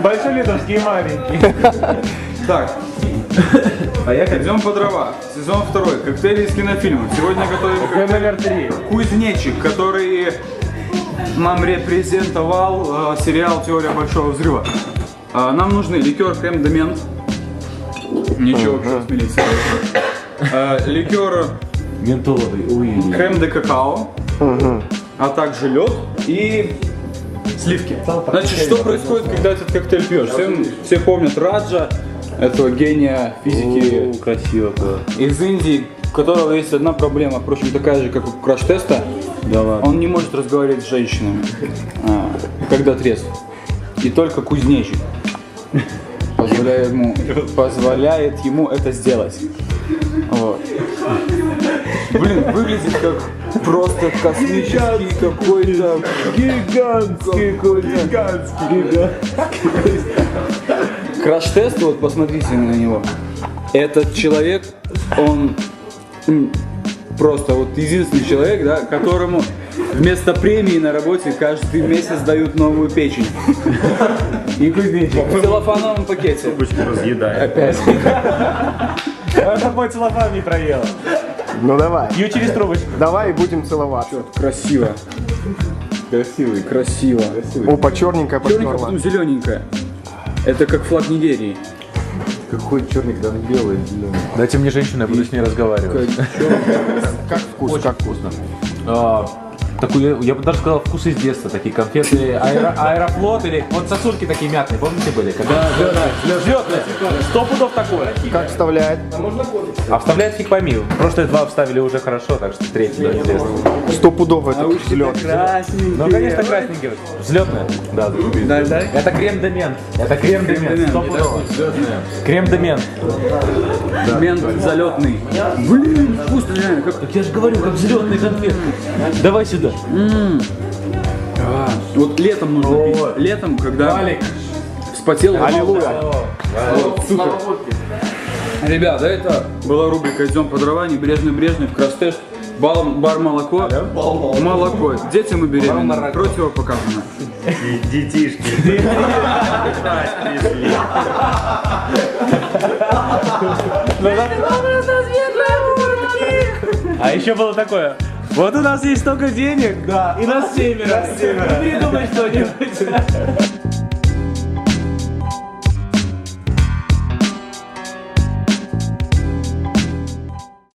Большой литовский и маленький. Так, идем по дрова. Сезон 2. Коктейли из кинофильма. Сегодня готовим Номер 3. кузнечик, который нам репрезентовал сериал «Теория большого взрыва». Нам нужны ликер крем-де-мент. Ничего вообще смелиться. Ликер Ментоловый. крем-де-какао. А также лед и сливки. Значит, что происходит, когда этот коктейль пьешь? Все помнят Раджа, этого гения физики Красиво было. из Индии, у которого есть одна проблема, впрочем, такая же, как у краш-теста. Да ладно. Он не может разговаривать с женщинами, когда трезв. И только кузнечик позволяет ему это сделать. Вот. Блин, выглядит как просто космический какой-то гигантский краш-тест. Вот посмотрите на него. Этот человек, он просто вот единственный человек, да, которому вместо премии на работе каждый месяц дают новую печень. И кузнечик. В целлофановом пакете. Разъедает. Опять. Она мой целлофан не проела. Ну давай. Пью через трубочку. Давай будем целоваться. Красиво. Красивый. Красиво. Опа, черненькая Черненькая, поперла. потом зелененькая. Это как флаг Нигерии. Какой черный, когда он белый, зеленый. Дайте мне женщину, я буду с ней разговаривать. Как вкус, как вкусно. Такой, я бы даже сказал, вкус из детства, такие конфеты, аэрофлот или вот сосульки такие мятные, помните были? Когда взлетные. 100 пудов такое. Как вставляет? А вставляет фиг пойми. Прошлые два вставили уже хорошо, так что третий неизвестно. 100 пудов это взлет. Ну, конечно, красненький. Взлетная? Да, Да. это крем-де-мент. Это крем-де-мент. 100 пудов. Крем-де-мент. Мент залетный. Блин, вкусно, реально. Как... Так я же говорю, как взлетные конфеты. Давай сюда. Вот летом нужно пить. Летом, когда вспотел. Аллилуйя. Вот, супер. Ребята, это была рубрика «Идем по дрова», Брежнев, краш-тест, бар молоко. Молоко. Дети мы беременны. Противопоказано. Детишки. А еще было такое. Вот у нас есть столько денег, да, и нас семеро. Придумай что-нибудь.